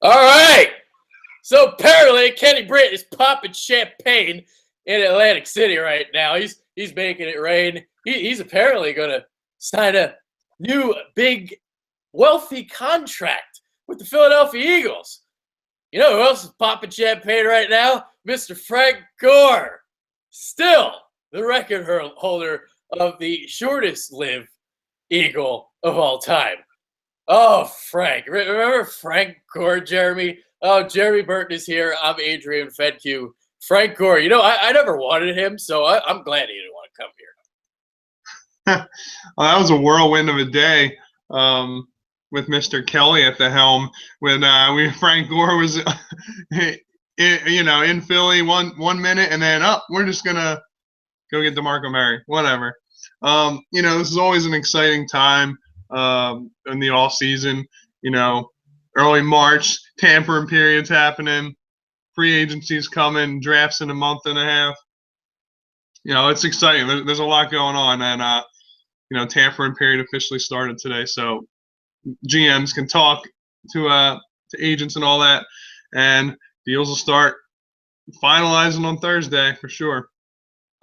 All right. So apparently Kenny Britt is popping champagne in Atlantic City right now. He's making it rain. He's apparently going to sign a new big wealthy contract with the Philadelphia Eagles. You know who else is popping champagne right now? Mr. Frank Gore. Still the record holder of the shortest lived Eagle of all time. Oh, Frank. Remember Frank Gore, Jeremy? Oh, Jeremy Burton is here. I'm Adrian Fedke. Frank Gore. You know, I never wanted him, so I'm glad he didn't want to come here. Well, that was a whirlwind of a day with Mr. Kelly at the helm when Frank Gore was, in Philly one minute, and then we're just gonna go get DeMarco Murray, whatever. This is always an exciting time in the off season. Early March, tampering period's happening, free agency's coming, drafts in a month and a half. It's exciting. There's a lot going on, and tampering period officially started today, so GMs can talk to agents and all that, and deals will start finalizing on Thursday for sure.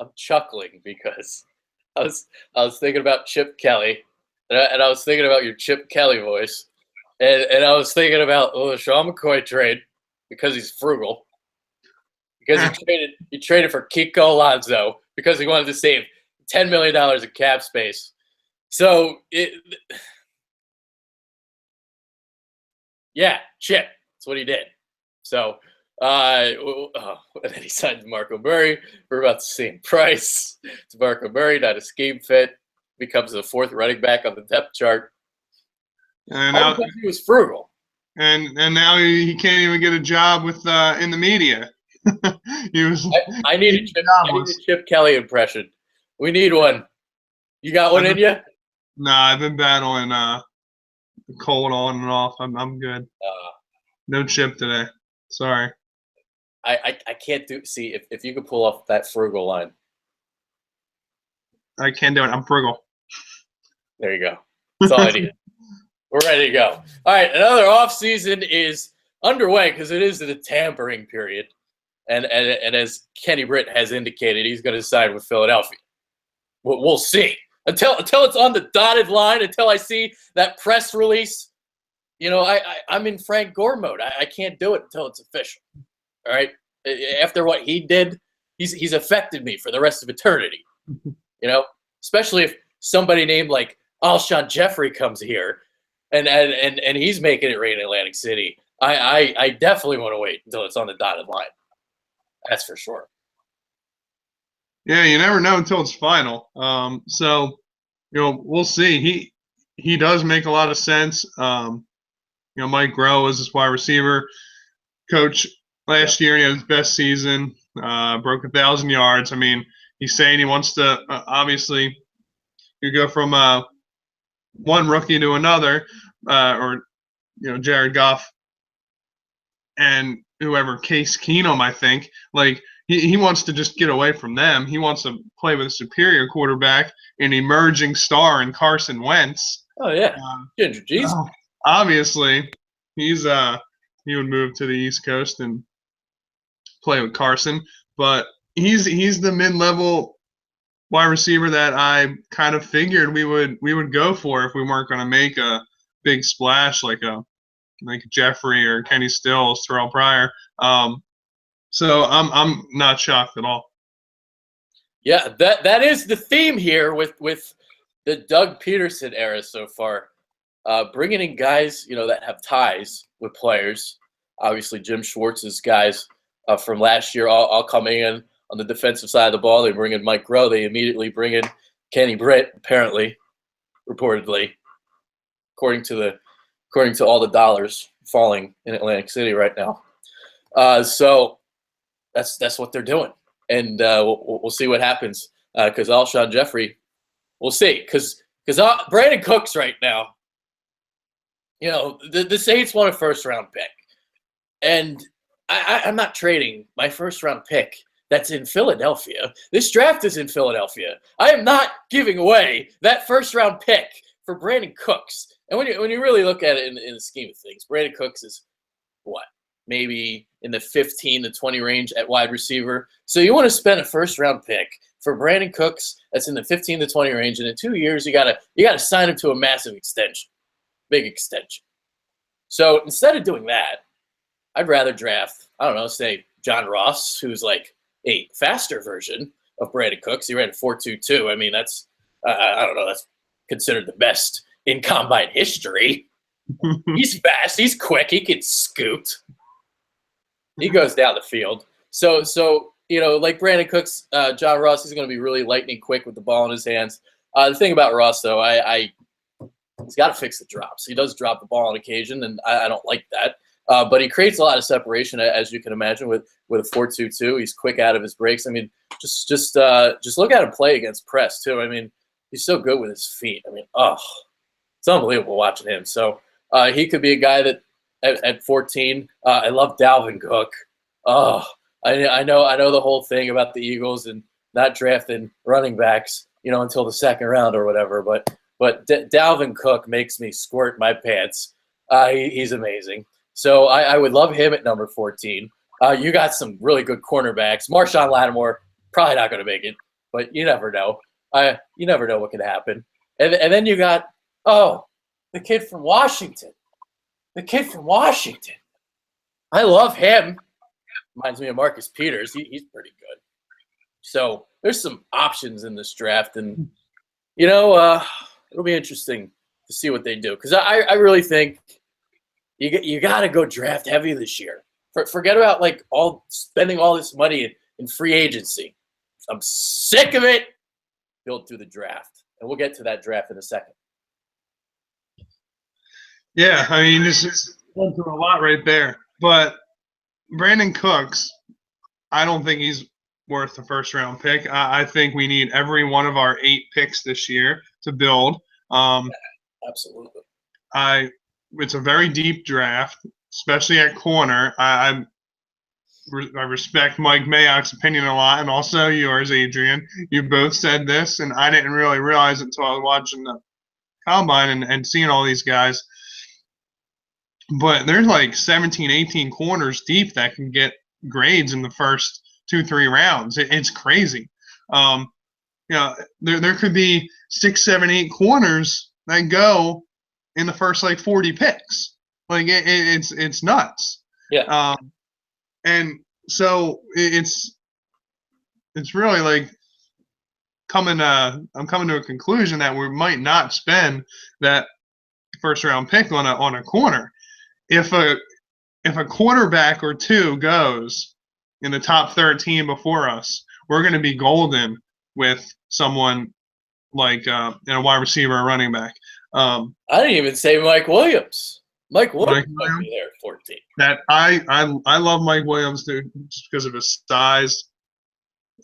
I'm chuckling because I was thinking about Chip Kelly, and I was thinking about your Chip Kelly voice, and I was thinking about the Sean McCoy trade because he's frugal, because he traded for Kiko Alonso because he wanted to save $10 million in cap space. So yeah, Chip. That's what he did. So, and then he signed DeMarco Murray for about the same price. DeMarco Murray, not a scheme fit, becomes the fourth running back on the depth chart. And now, because he was frugal. And now he can't even get a job with in the media. I need a Chip Kelly impression. We need one. You got one in you? Nah, I've been battling cold on and off. I'm good. No Chip today. Sorry. I can't see if you could pull off that frugal line. I can't do it. I'm frugal. There you go. That's all I need. We're ready to go. All right, another offseason is underway because it is the tampering period. And as Kenny Britt has indicated, he's going to sign with Philadelphia. We'll see. Until it's on the dotted line, until I see that press release, I'm in Frank Gore mode. I can't do it until it's official. All right? After what he did, he's affected me for the rest of eternity. Especially if somebody named like Alshon Jeffrey comes here and he's making it rain in Atlantic City. I definitely want to wait until it's on the dotted line. That's for sure. Yeah, you never know until it's final. So we'll see. He does make a lot of sense. Mike Groh was his wide receiver coach last year. He had his best season, broke 1,000 yards. I mean, he's saying he wants to obviously you go from one rookie to another, or Jared Goff and whoever, Case Keenum, I think. Like he wants to just get away from them. He wants to play with a superior quarterback, an emerging star in Carson Wentz. Oh yeah, Ginger G's. Obviously, he would move to the East Coast and play with Carson, but he's the mid-level wide receiver that I kind of figured we would go for if we weren't going to make a big splash like Jeffrey or Kenny Stills, Terrell Pryor. So I'm not shocked at all. Yeah, that is the theme here with the Doug Peterson era so far. Bringing in guys, that have ties with players. Obviously, Jim Schwartz's guys from last year all coming in on the defensive side of the ball. They bring in Mike Groh. They immediately bring in Kenny Britt, apparently, reportedly, according to all the dollars falling in Atlantic City right now. So that's what they're doing, and we'll see what happens. Because Alshon Jeffrey, we'll see. Because Brandon Cooks right now, the Saints want a first-round pick. And I'm not trading my first-round pick that's in Philadelphia. This draft is in Philadelphia. I am not giving away that first-round pick for Brandon Cooks. And when you really look at it in the scheme of things, Brandon Cooks is what, maybe in the 15 to 20 range at wide receiver. So you want to spend a first-round pick for Brandon Cooks that's in the 15 to 20 range, and in 2 years you gotta sign him to a massive extension, big extension. So instead of doing that, I'd rather draft, I don't know, say John Ross, who's like a faster version of Brandon Cooks. He ran a 4.22. I mean, that's I don't know, that's considered the best in combine history. He's fast, he's quick, he can scoot. He goes down the field. So like Brandon Cooks, John Ross is going to be really lightning quick with the ball in his hands. The thing about Ross, though, he's got to fix the drops. He does drop the ball on occasion, and I don't like that. But he creates a lot of separation, as you can imagine, with a 4.22. He's quick out of his breaks. I mean, just look at him play against press too. I mean, he's so good with his feet. I mean, it's unbelievable watching him. So he could be a guy that at 14. I love Dalvin Cook. I know the whole thing about the Eagles and not drafting running backs, until the second round or whatever. But Dalvin Cook makes me squirt my pants. He's amazing. So I would love him at number 14. You got some really good cornerbacks. Marshawn Lattimore, probably not going to make it, but you never know. You never know what can happen. And then you got, the kid from Washington. I love him. Reminds me of Marcus Peters. He's pretty good. So there's some options in this draft, and it'll be interesting to see what they do, because I really think you got to go draft heavy this year. Forget about spending all this money in free agency. I'm sick of it. Build through the draft, and we'll get to that draft in a second. Yeah, I mean, this is going through a lot right there. But Brandon Cooks, I don't think he's worth the first-round pick. I think we need every one of our 8 picks this year to build. Absolutely. It's a very deep draft, especially at corner. I respect Mike Mayock's opinion a lot, and also yours, Adrian. You both said this, and I didn't really realize it until I was watching the combine and seeing all these guys. But there's like 17, 18 corners deep that can get grades in the first 2-3 rounds. It's crazy. There could be 6, 7, 8 corners that go in the first 40 picks. It's nuts. Yeah. And so it's really I'm coming to a conclusion that we might not spend that first round pick on a corner. If a quarterback or two goes in the top 13 before us, we're going to be golden with someone like a wide receiver or running back. I didn't even say Mike Williams. Mike Williams might be there at 14. That I love Mike Williams too, just because of his size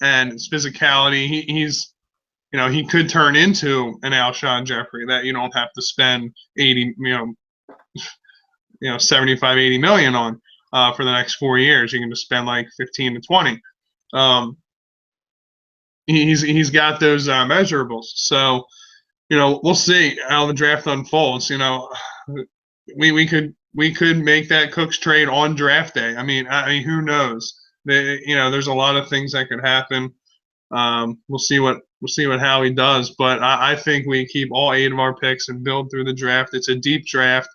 and his physicality. He could turn into an Alshon Jeffrey that you don't have to spend 75, 80 million on for the next 4 years. You can just spend 15 to 20. He's got those measurables. So, we'll see how the draft unfolds. We could make that Cooks trade on draft day. I mean, who knows? There's a lot of things that could happen. We'll see what Howie does, but I think we keep all 8 of our picks and build through the draft. It's a deep draft.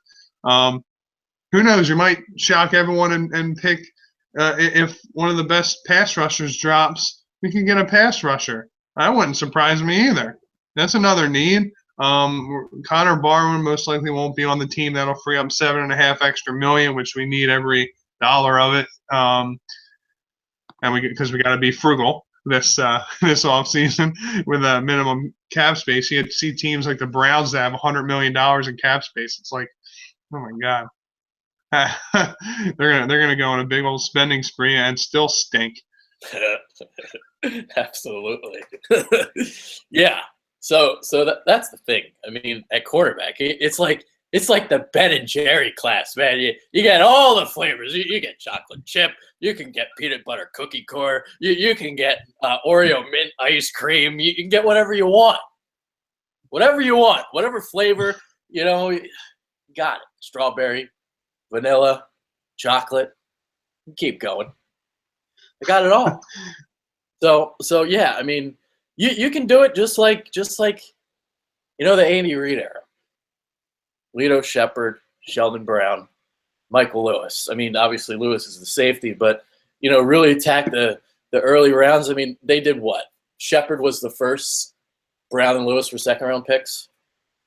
Who knows? You might shock everyone and pick if one of the best pass rushers drops, we can get a pass rusher. That wouldn't surprise me either. That's another need. Connor Barwin most likely won't be on the team. That'll free up $7.5 extra million, which we need every dollar of it. And because we got to be frugal this offseason with a minimum cap space. You see teams like the Browns that have $100 million in cap space. It's like, oh my God. they're gonna go on a big old spending spree and still stink. Absolutely. Yeah. So that's the thing. I mean, at quarterback, it's like the Ben and Jerry class, man. You get all the flavors. You get chocolate chip. You can get peanut butter cookie core. You can get Oreo mint ice cream. You can get whatever you want. Whatever flavor, you got it. Strawberry, vanilla, chocolate. Keep going. I got it all. So yeah, I mean, you can do it just like the Andy Reid era. Lito Shepard, Sheldon Brown, Michael Lewis. I mean, obviously Lewis is the safety, but really attack the early rounds. I mean, they did what? Shepard was the first. Brown and Lewis were second-round picks,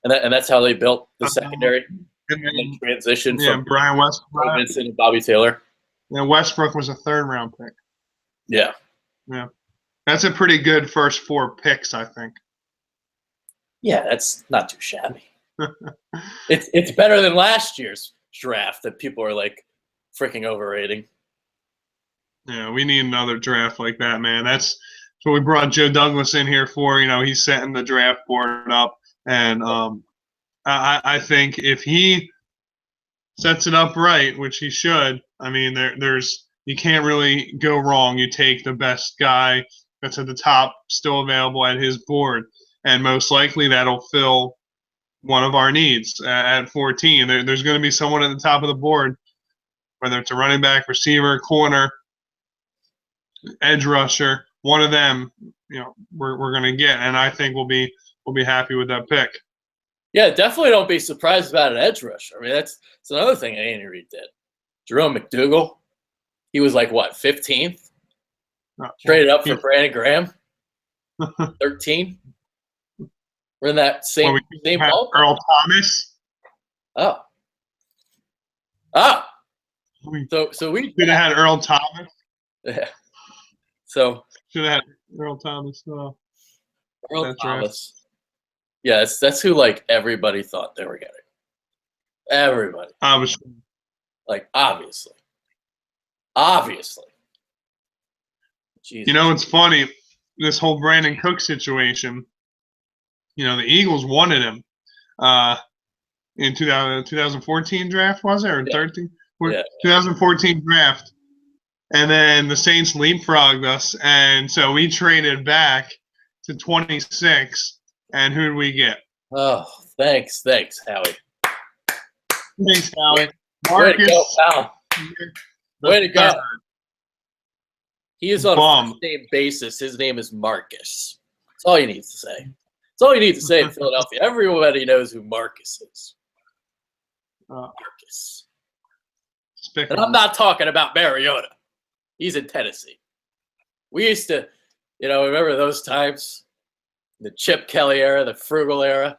and that's how they built the secondary. And then transition from Brian Westbrook, Vincent and Bobby Taylor. Yeah, Westbrook was a third-round pick. Yeah. That's a pretty good first 4 picks, I think. Yeah, that's not too shabby. It's better than last year's draft that people are like freaking overrating. Yeah, we need another draft like that, man. That's what we brought Joe Douglas in here for. He's setting the draft board up, and I think if he sets it up right, which he should, I mean, there's you can't really go wrong. You take the best guy that's at the top, still available at his board, and most likely that'll fill one of our needs at 14. There's going to be someone at the top of the board, whether it's a running back, receiver, corner, edge rusher. One of them, we're going to get, and I think we'll be happy with that pick. Yeah, definitely don't be surprised about an edge rusher. I mean, that's another thing Andy Reid did. Jerome McDougal, he was like what, 15th? Traded up for Brandon Graham, 13. We're in that same ball. Earl Thomas. Oh. So we should have had Earl Thomas. Yeah. So should have had Earl Thomas. Earl Thomas. Yeah, that's who like everybody thought they were getting. Everybody. Obviously. Like obviously. Obviously. Jesus. It's funny, this whole Brandon Cook situation. The Eagles wanted him in 2014 draft, was it, or 13? Yeah. 2014 draft. And then the Saints leapfrogged us, and so we traded back to 26, and who did we get? Oh, thanks, Howie. Thanks, Howie. Way to go, pal. Way to go. He is on a first-name basis. His name is Marcus. That's all you need to say. That's all you need to say in Philadelphia. Everybody knows who Marcus is. Marcus. And I'm not talking about Mariota. He's in Tennessee. We used to, remember those times? The Chip Kelly era, the frugal era.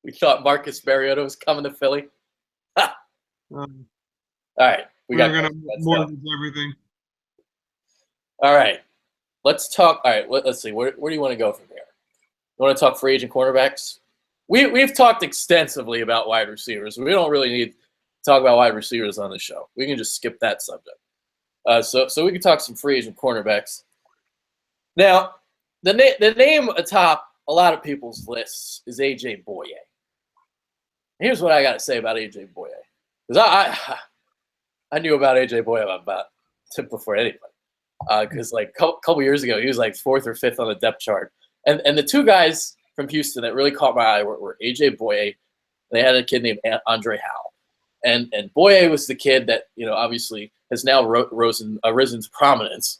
We thought Marcus Mariota was coming to Philly. Ha! All right. We're going to mortgage everything. All right. Let's talk. All right. Let's see. Where do you want to go from here? You want to talk free agent cornerbacks? We've talked extensively about wide receivers. We don't really need to talk about wide receivers on the show. We can just skip that subject. So we can talk some free agent cornerbacks. Now, the name atop a lot of people's lists is A.J. Boye. Here's what I got to say about A.J. Boye. Because I knew about A.J. Boye about before anybody. Because like a couple years ago, he was like 4th or 5th on the depth chart. And the two guys from Houston that really caught my eye were A.J. Boye. They had a kid named Andre Howell. And Boye was the kid that, obviously has now risen to prominence.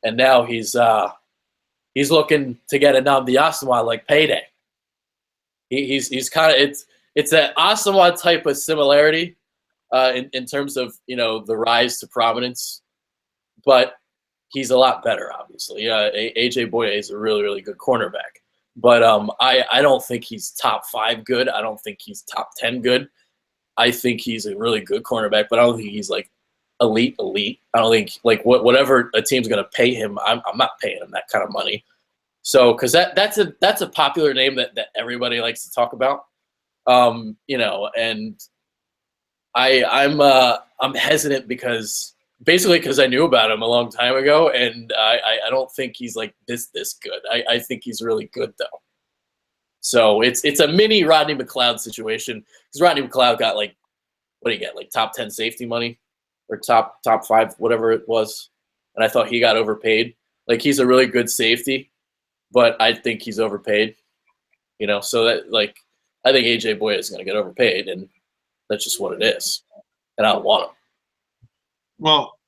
And now he's looking to get a Nnamdi Asomugha like payday. He's kind of it's an Asomugha type of similarity in terms of the rise to prominence, but he's a lot better. Obviously, AJ Boye is a really, really good cornerback, but I don't think he's top 5 good. I don't think he's top 10 good. I think he's a really good cornerback, but I don't think he's like elite. I don't think like whatever a team's going to pay him, I'm not paying him that kind of money. So, because that's a popular name that everybody likes to talk about, and I'm hesitant because I knew about him a long time ago, and I don't think he's like this good. I think he's really good though. So it's a mini Rodney McLeod situation because Rodney McLeod got like, what do you get, like top 10 safety money or top 5, whatever it was, and I thought he got overpaid. Like he's a really good safety, but I think he's overpaid. So that like I think AJ Boye is going to get overpaid, and that's just what it is, and I don't want him. Well,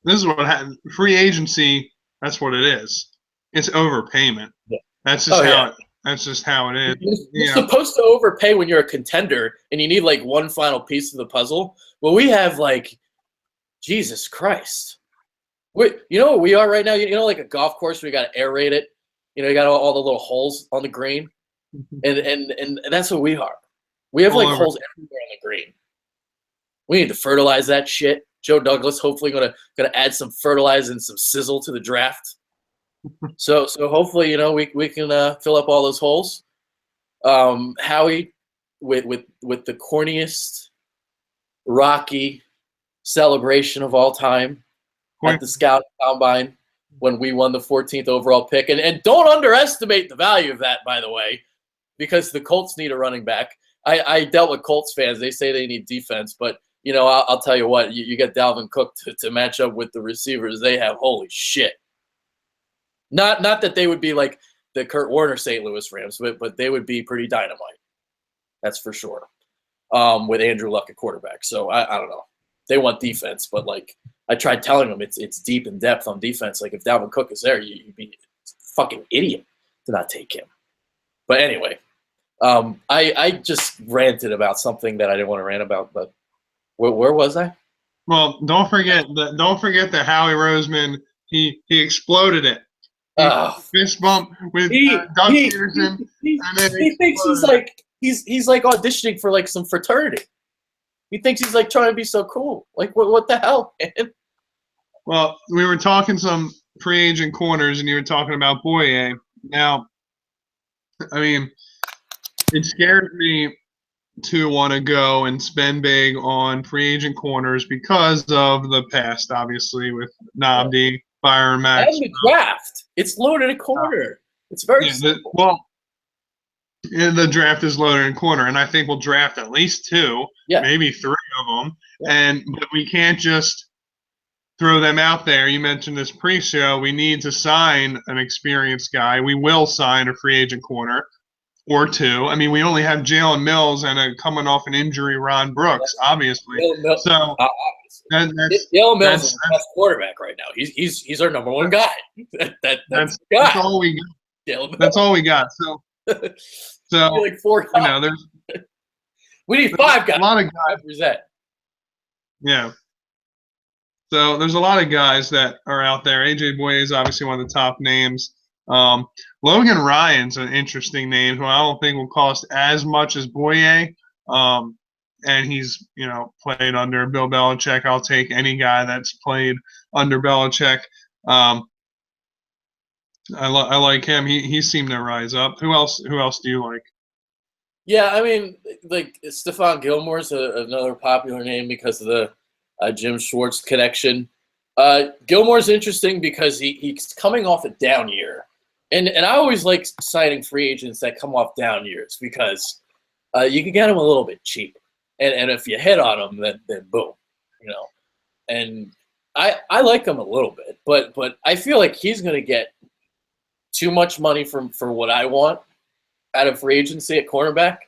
this is what happened. Free agency. That's what it is. It's overpayment. Yeah. That's just Oh how. yeah. That's just how it is. You're supposed to overpay when you're a contender and you need like one final piece of the puzzle. Well, we have like Jesus Christ. You know what we are right now? You know, like a golf course where you got to aerate it. You know, you got all the little holes on the green, and that's what we are. We have All like over. holes everywhere on the green. We need to fertilize that shit. Joe Douglas hopefully gonna add some fertilizer and some sizzle to the draft. So hopefully we can fill up all those holes. Howie with the corniest Rocky celebration of all time at the Scout Combine when we won the 14th overall pick. And don't underestimate the value of that, by the way, because the Colts need a running back. I dealt with Colts fans. They say they need defense, but I'll tell you what, you get Dalvin Cook to match up with the receivers they have. Holy shit. Not that they would be like the Kurt Warner St. Louis Rams, but they would be pretty dynamite. That's for sure. With Andrew Luck at quarterback. So I don't know. They want defense, but like I tried telling them it's deep in depth on defense. Like if Dalvin Cook is there, you'd be a fucking idiot to not take him. But anyway, I just ranted about something that I didn't want to rant about, but where was I? Well, don't forget that Howie Roseman, he exploded it. Fist bump with Doug Peterson, and then he thinks he's like auditioning for like some fraternity. He thinks he's like trying to be so cool. Like what the hell, man? Well, we were talking some free agent corners, and you were talking about Boye. Now, I mean, it scares me to want to go and spend big on free agent corners because of the past, obviously, with Nabdi, Byron Max. And the draft. It's loaded at corner. It's very simple. The draft is loaded in corner, and I think we'll draft at least two, maybe three of them. Yeah. But we can't just throw them out there. You mentioned this pre-show. We need to sign an experienced guy. We will sign a free agent corner or two. I mean, we only have Jalen Mills and coming off an injury, Ron Brooks, obviously. So Jalen Mills is the best quarterback right now. He's our number one guy. That's all we got. That's all we got. So like four guys. We need five guys. A lot of guys. Yeah. So there's a lot of guys that are out there. AJ Boye is obviously one of the top names. Logan Ryan's an interesting name who I don't think will cost as much as Boye. And he's, played under Bill Belichick. I'll take any guy that's played under Belichick. I like him. He seemed to rise up. Who else do you like? Yeah, I mean, like Stephon Gilmore's another popular name because of the Jim Schwartz connection. Gilmore's interesting because he's coming off a down year. And I always like signing free agents that come off down years because you can get them a little bit cheaper. And if you hit on them, then boom, And I like him a little bit, but I feel like he's going to get too much money for what I want out of free agency at cornerback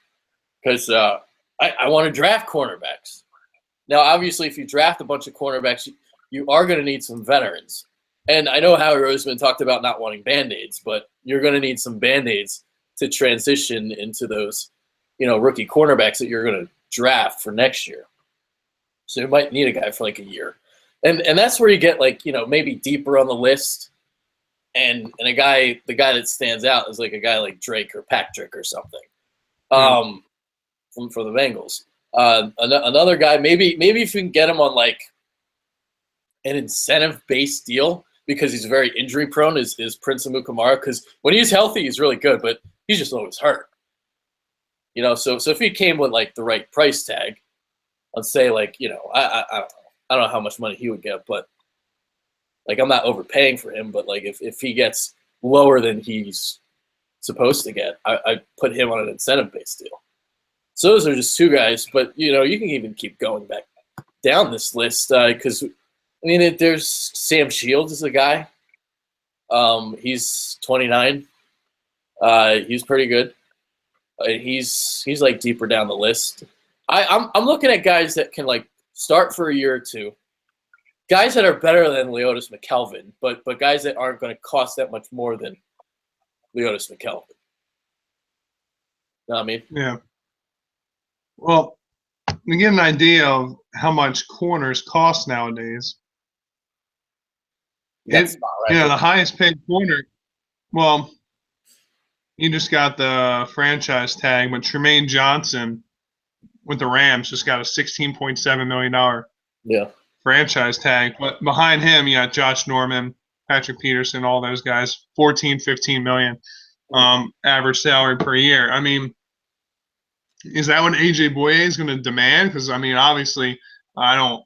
because I want to draft cornerbacks. Now, obviously, if you draft a bunch of cornerbacks, you are going to need some veterans. And I know Howie Roseman talked about not wanting Band-Aids, but you're going to need some Band-Aids to transition into those, rookie cornerbacks that you're going to draft for next year. So you might need a guy for like a year. And that's where you get like, maybe deeper on the list. And the guy that stands out is like a guy like Drake or Patrick or something for the Bengals. Another guy, maybe if you can get him on like an incentive-based deal because he's very injury-prone is Prince Amukamara because when he's healthy, he's really good, but he's just always hurt. So if he came with like the right price tag, let's say like, I don't know how much money he would get, but like I'm not overpaying for him, but like if he gets lower than he's supposed to get, I put him on an incentive-based deal. So those are just two guys, but you can even keep going back down this list because there's Sam Shields is a guy. He's 29. He's pretty good. He's like deeper down the list. I'm looking at guys that can like start for a year or two, guys that are better than Leotis McKelvin, but guys that aren't going to cost that much more than Leotis McKelvin. You know what I mean? Yeah. Well, to get an idea of how much corners cost nowadays, the highest paid corner. Well, you just got the franchise tag, but Tremaine Johnson with the Rams just got a $16.7 million franchise tag. But behind him, you got Josh Norman, Patrick Peterson, all those guys, 14, 15 million average salary per year. I mean, is that what AJ Boye is going to demand? Because, I mean, obviously, I don't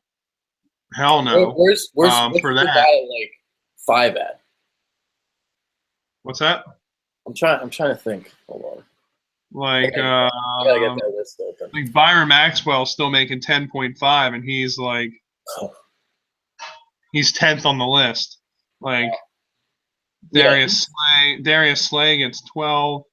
– hell no. Where's for the that. guy like 5 at? What's that? I'm trying to think. Hold on. Like, I gotta get that list open. Like Byron Maxwell's still making 10.5, and he's like, he's 10th on the list. Like, Darius Slay gets 12.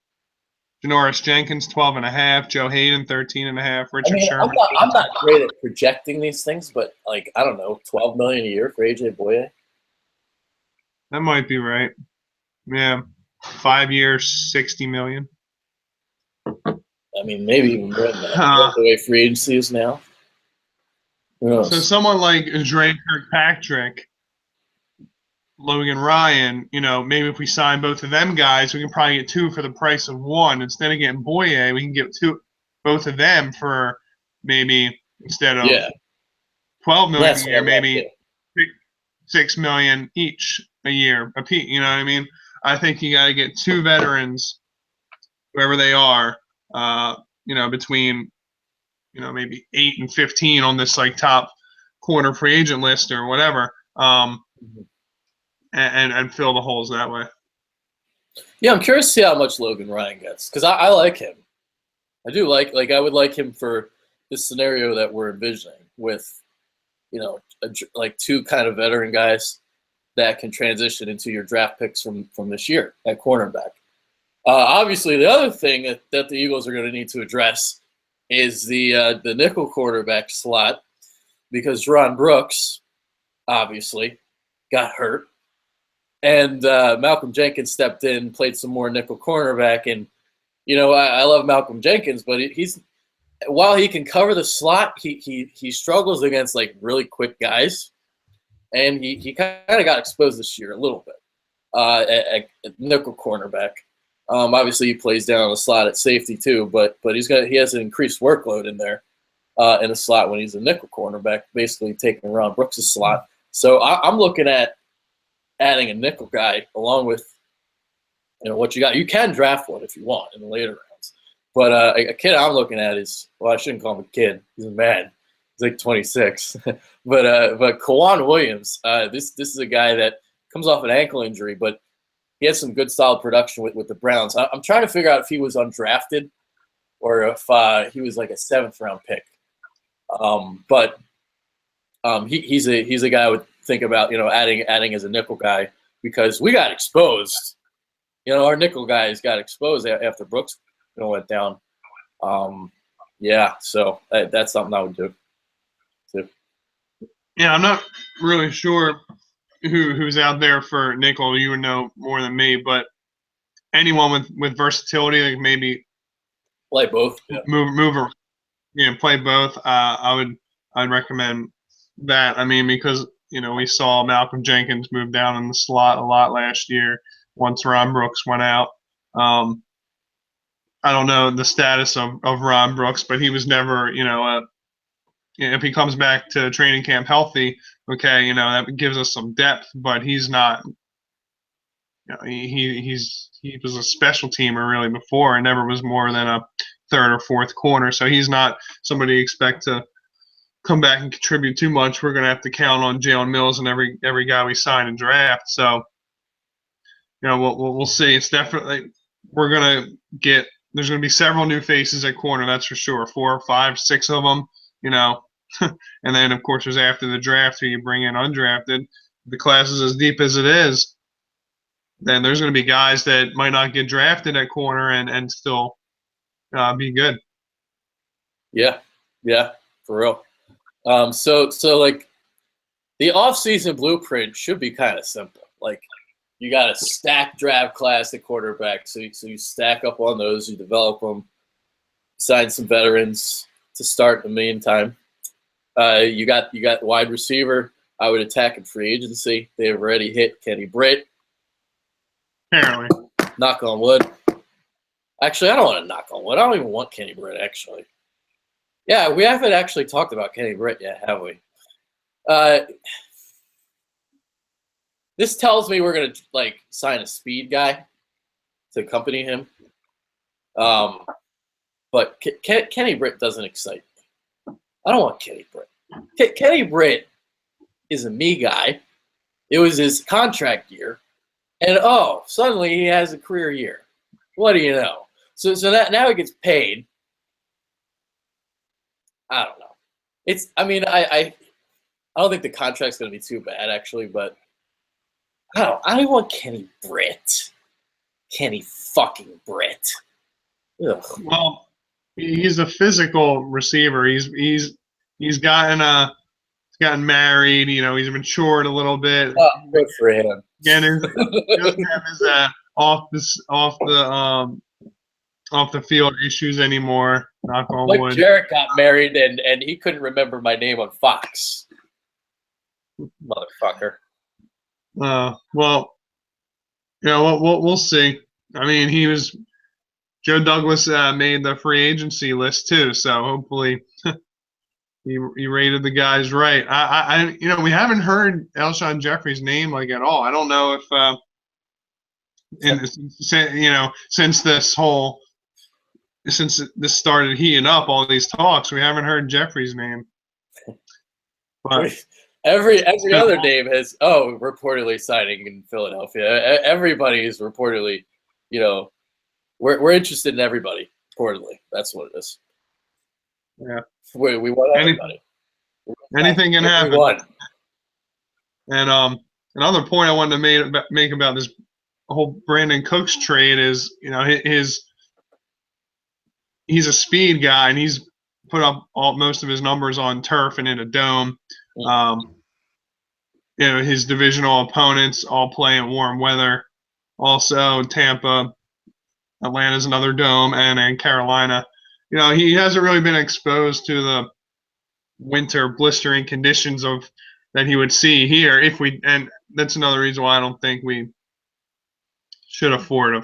Janoris Jenkins 12.5. Joe Hayden 13.5. Richard Sherman. I'm not great at projecting these things, but like I don't know, 12 million a year for AJ Boye. That might be right. Yeah, 5 years, 60 million. I mean, maybe even more than that. The way free agency is now. So someone like Dre Kirkpatrick, Logan Ryan, maybe if we sign both of them guys, we can probably get 2 for the price of 1. Instead of getting Boye, we can get both of them for maybe instead of $12 million a year, maybe $6 million each a year. You know what I mean? I think you got to get 2 veterans, whoever they are, between maybe 8 and 15 on this like top corner free agent list or whatever, and fill the holes that way. Yeah, I'm curious to see how much Logan Ryan gets because I like him. I do like I would like him for this scenario that we're envisioning with, like 2 kind of veteran guys that can transition into your draft picks from this year at cornerback. Obviously, the other thing that the Eagles are going to need to address is the nickel quarterback slot because Ron Brooks obviously got hurt, and Malcolm Jenkins stepped in, played some more nickel cornerback, and I love Malcolm Jenkins, but while he can cover the slot, he struggles against like really quick guys, and he kind of got exposed this year a little bit at nickel cornerback. Obviously, he plays down on the slot at safety too, but he has an increased workload in there in the slot when he's a nickel cornerback, basically taking Ron Brooks' slot. So I'm looking at adding a nickel guy along with what you got. You can draft one if you want in the later rounds, but a kid I'm looking at is I shouldn't call him a kid. He's a man. He's like 26, but Kawan Williams. This is a guy that comes off an ankle injury, but he had some good, solid production with the Browns. I'm trying to figure out if he was undrafted or if he was like a 7th-round pick. But he's a guy I would think about, adding as a nickel guy because we got exposed. Our nickel guys got exposed after Brooks went down. So that's something I would do too. Yeah, I'm not really sure who's out there for nickel. You would know more than me, but anyone with versatility, like maybe play both, move play both. I'd recommend that. I mean, because we saw Malcolm Jenkins move down in the slot a lot last year once Ron Brooks went out. I don't know the status of Ron Brooks, but he was never if he comes back to training camp healthy, okay, that gives us some depth, but he's not. He was a special teamer really before, and never was more than a 3rd or 4th corner. So he's not somebody you expect to come back and contribute too much. We're going to have to count on Jalen Mills and every guy we sign and draft. So we'll see. It's definitely there's going to be several new faces at corner, that's for sure. 4, 5, 6 of them. And then, of course, there's after the draft who you bring in undrafted. The class is as deep as it is, then there's going to be guys that might not get drafted at corner and still be good. Yeah, for real. So like The offseason blueprint should be kind of simple. Like, you got a stacked draft class at quarterback, so you stack up on those, you develop them, sign some veterans to start in the meantime. You got wide receiver. I would attack in free agency. They've already hit Kenny Britt. Apparently. Knock on wood. Actually, I don't want to knock on wood. I don't even want Kenny Britt, actually. Yeah, we haven't actually talked about Kenny Britt yet, have we? This tells me we're going to, like, sign a speed guy to accompany him. But Kenny Britt doesn't excite me. I don't want Kenny Britt. Kenny Britt is a me guy. It was his contract year. And, suddenly he has a career year. What do you know? So that now he gets paid. I don't know. I don't think the contract's going to be too bad, actually, but I don't want Kenny Britt. Kenny fucking Britt. Ugh. Well, he's a physical receiver. He's gotten married. You know, he's matured a little bit. Oh, good for him. Again, he doesn't have his off the field issues anymore. Knock on Mike wood. Jarrett got married and he couldn't remember my name on Fox. Motherfucker. Well, we'll see. I mean, Joe Douglas made the free agency list too, so hopefully he rated the guys right. We haven't heard Alshon Jeffrey's name like at all. I don't know if since this started heating up, all these talks, we haven't heard Jeffrey's name. But every other name has reportedly signing in Philadelphia. Everybody is reportedly, we're interested in everybody. Reportedly, that's what it is. Yeah, we want everybody. Anything can happen. And another point I wanted to make about this whole Brandon Cooks trade is, he's a speed guy and he's put up most of his numbers on turf and in a dome. His divisional opponents all play in warm weather. Also, Tampa, Atlanta's another dome, and Carolina. He hasn't really been exposed to the winter blistering conditions that he would see here and that's another reason why I don't think we should afford a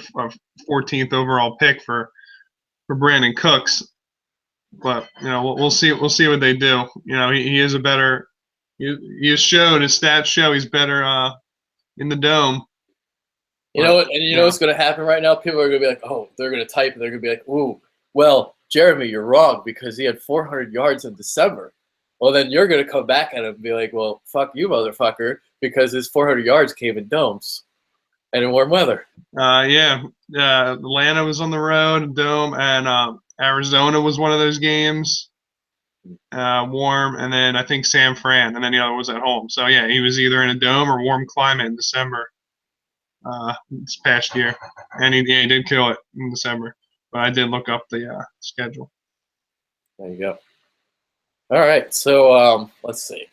14th overall pick for Brandon Cooks. But we'll see what they do. He is a better. He has shown his stats show he's better in the dome. What's going to happen right now? People are going to be like, oh, they're going to type and they're going to be like, ooh, well, Jeremy, you're wrong because he had 400 yards in December. Well, then you're going to come back at him and be like, well, fuck you, motherfucker, because his 400 yards came in domes and in warm weather. Atlanta was on the road, dome, and Arizona was one of those games, warm, and then I think San Fran, and then the other was at home. So, yeah, he was either in a dome or warm climate in December this past year. And he did kill it in December. But I did look up the schedule. There you go. All right, so let's see.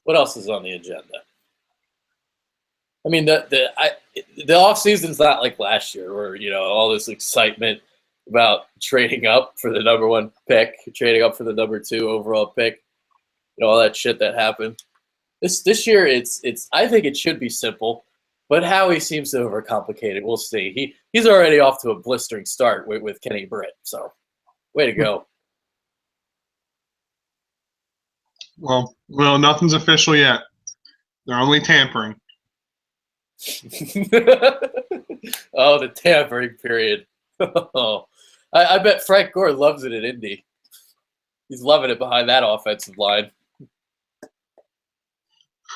What else is on the agenda? I mean, the offseason's not like last year where, all this excitement about trading up for the number 1 pick, trading up for the number 2 overall pick, all that shit that happened. This year, it's I think it should be simple, but Howie seems to overcomplicate it. We'll see. He's already off to a blistering start with Kenny Britt, so way to go. Well, nothing's official yet. They're only tampering. Oh, the tampering period. I bet Frank Gore loves it at Indy. He's loving it behind that offensive line.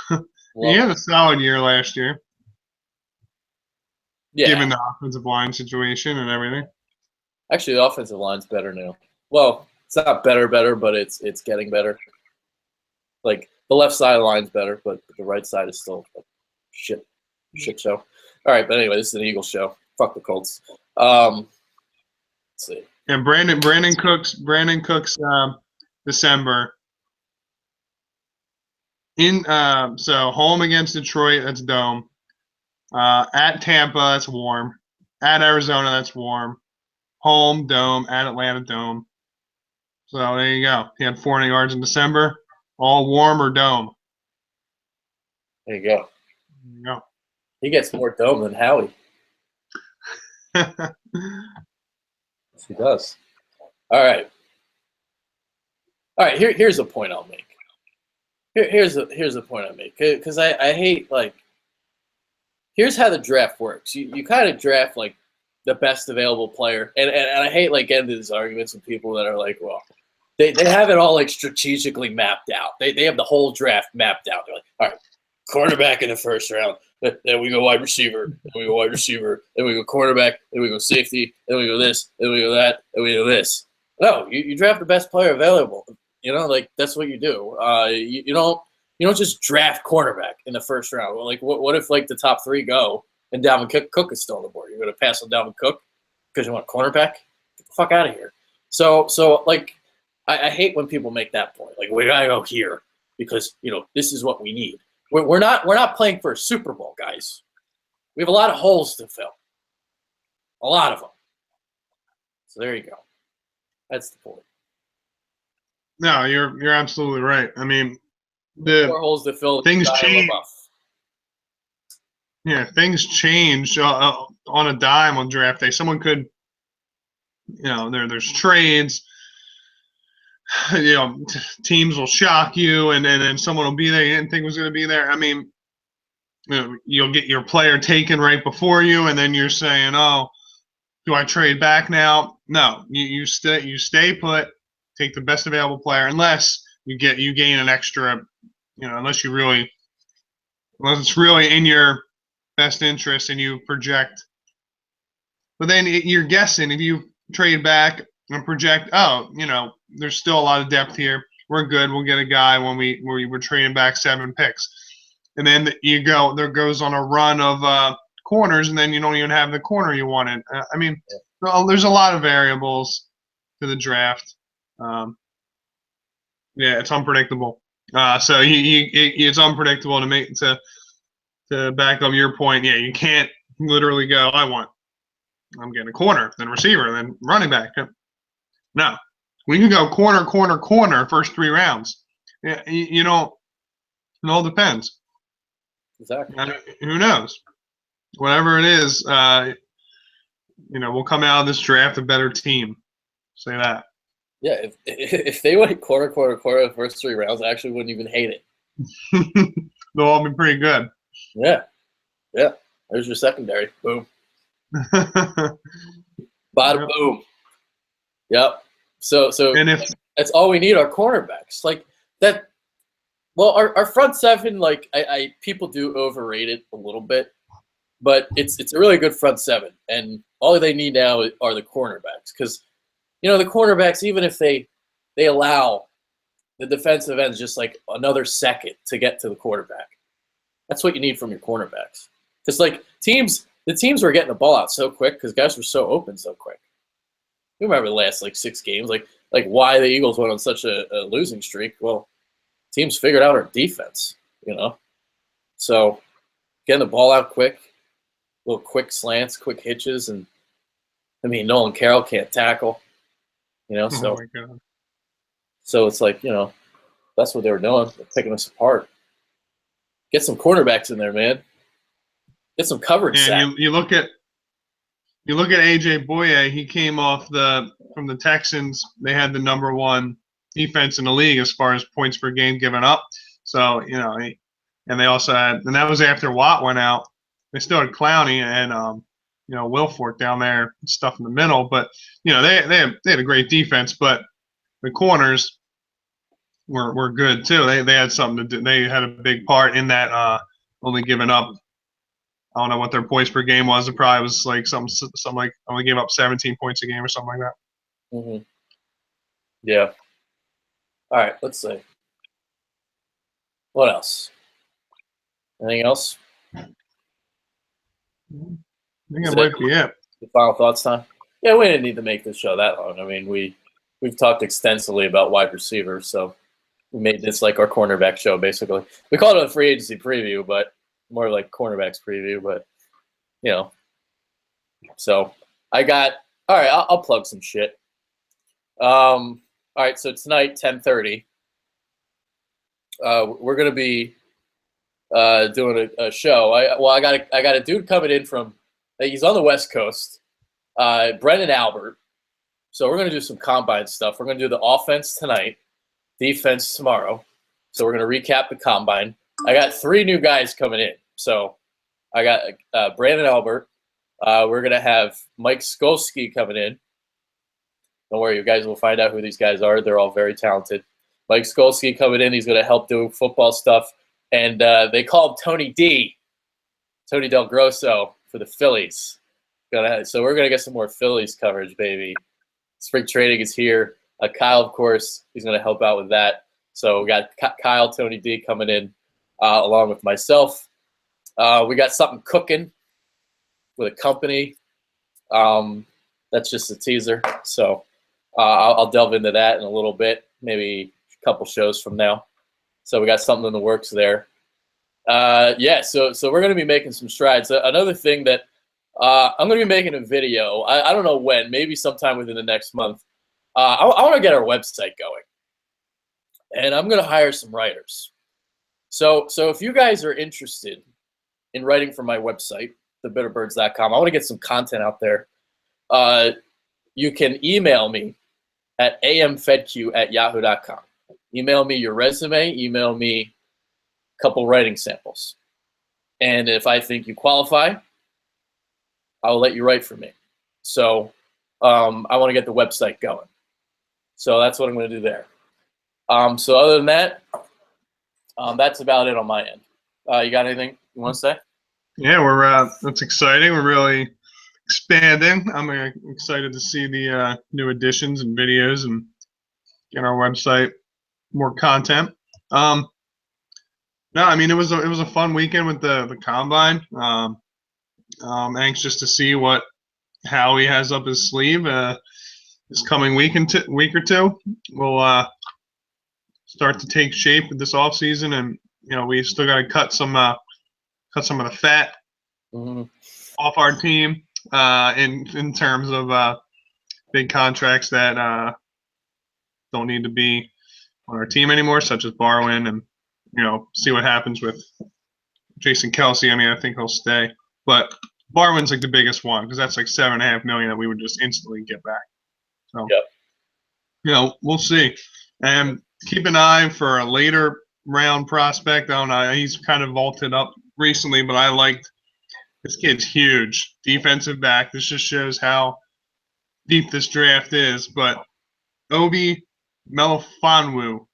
He had a solid year last year. Yeah. Given the offensive line situation and everything. Actually, the offensive line's better now. Well, it's not better, but it's getting better. Like, the left side of the line's better, but the right side is still a shit show. All right, but anyway, this is an Eagles show. Fuck the Colts. Let's see. And Brandon Cooks, December. So home against Detroit, that's dome. At Tampa, that's warm. At Arizona, that's warm. Home, dome. At Atlanta, dome. So there you go. He had 400 yards in December. All warm or dome. There you go. There you go. He gets more dome than Howie. Yes, he does. All right. Here's a point I'll make. Here's a point I make, because I hate, like, here's how the draft works. You kind of draft like the best available player, and I hate like getting into these arguments with people that are like, well, they have it all like strategically mapped out. They have the whole draft mapped out. They're like, all right, cornerback in the first round, then we go wide receiver, then we go wide receiver, then we go cornerback, then we go safety, then we go this, then we go that, then we go this. No, you draft the best player available. You know, like that's what you do. You don't just draft cornerback in the first round. Well, like what if like the top 3 go and Dalvin Cook is still on the board? You're going to pass on Dalvin Cook because you want a cornerback? Get the fuck out of here. So like I hate when people make that point. Like we gotta go here because this is what we need. We're not playing for a Super Bowl, guys. We have a lot of holes to fill. A lot of them. So there you go. That's the point. No, you're absolutely right. I mean, more holes to fill. Things change. Yeah, things change on a dime on draft day. Someone could, there's trades. Teams will shock you, and then someone will be there you didn't think was going to be there. I mean, you'll get your player taken right before you, and then you're saying, "Oh, do I trade back now?" No, you stay put. Take the best available player, unless you gain an extra. Unless it's really in your best interest and you project. But then you're guessing if you trade back and project, there's still a lot of depth here. We're good. We'll get a guy when we were trading back 7 picks. And then there goes on a run of corners, and then you don't even have the corner you wanted. I mean, there's a lot of variables to the draft. It's unpredictable. So it's unpredictable to back up your point. Yeah, you can't literally go, I'm getting a corner, then receiver, then running back. No, we can go corner first 3 rounds. Yeah, it all depends. Exactly. Who knows? Whatever it is, we'll come out of this draft a better team. Say that. Yeah, if they went corner the first 3 rounds, I actually wouldn't even hate it. They'll all be pretty good. Yeah. There's your secondary. Boom. Bada boom. Yep. So and if that's all we need are cornerbacks. Like that. Well, our front 7, like I people do overrate it a little bit, but it's a really good front 7, and all they need now are the cornerbacks, because the cornerbacks, even if they allow the defensive ends just like another second to get to the quarterback, that's what you need from your cornerbacks. Because like the teams were getting the ball out so quick because guys were so open so quick. You remember the last like 6 games, like why the Eagles went on such a losing streak? Well, teams figured out our defense, So getting the ball out quick, little quick slants, quick hitches, and I mean Nolan Carroll can't tackle. So it's like, that's what they were doing. They're picking us apart. Get some cornerbacks in there, man. Get some coverage. And you look at AJ Boye. He came off from the Texans. They had the number 1 defense in the league as far as points per game given up. So and they also had, and that was after Watt went out. They still had Clowney and Wilfork down there, stuff in the middle. But they had a great defense, but the corners were good too. They had something to do. They had a big part in that only giving up. I don't know what their points per game was. It probably was like something like only gave up 17 points a game or something like that. Mm-hmm. Yeah. All right. Let's see. What else? Anything else? I think it might be it. The final thoughts time? Yeah, we didn't need to make this show that long. I mean, we've talked extensively about wide receivers, so We made this like our cornerback show, basically. We called it a free agency preview, but more like cornerbacks preview. But you know, so I got all right. I'll plug some shit. All right, so tonight, 10:30, we're gonna be doing a show. I got a dude coming in from. He's on the West Coast. Brendan Albert. So we're gonna do some combine stuff. We're gonna do the offense tonight, defense tomorrow. So we're gonna recap the combine. I got 3 new guys coming in. So I got Brandon Albert. We're gonna have Mike Skolsky coming in. Don't worry, you guys will find out who these guys are. They're all very talented. Mike Skolsky coming in. He's gonna help do football stuff. And they call him Tony D. Tony Del Grosso for the Phillies. So we're gonna get some more Phillies coverage, baby. Spring training is here. Kyle, of course, he's going to help out with that. So we got Kyle, Tony D coming in along with myself. We got something cooking with a company. That's just a teaser. So I'll delve into that in a little bit, maybe a couple shows from now. So we got something in the works there. Yeah, so we're going to be making some strides. Another thing that I'm going to be making a video. I don't know when, maybe sometime within the next month. I want to get our website going. And I'm going to hire some writers. So if you guys are interested in writing for my website, thebitterbirds.com, I want to get some content out there. You can email me at amfedq@yahoo.com. Email me your resume. Email me a couple writing samples. And if I think you qualify, I'll let you write for me. So I want to get the website going. So that's what I'm going to do there. So other than that, that's about it on my end. You got anything you want to say? Yeah, that's exciting. We're really expanding. I'm excited to see the new additions and videos and get our website more content. No, I mean it was a fun weekend with the combine. Anxious to see what Howie has up his sleeve this coming week or two. We'll start to take shape with this off season, and we still got to cut some of the fat off our team in terms of big contracts that don't need to be on our team anymore, such as Barwin, and see what happens with Jason Kelsey. I mean, I think he'll stay, but Barwin's like the biggest one because that's like $7.5 million that we would just instantly get back. So, we'll see, and keep an eye for a later round prospect. I don't know, he's kind of vaulted up recently, but I liked this kid's huge defensive back. This just shows how deep this draft is. But Obi Melifonwu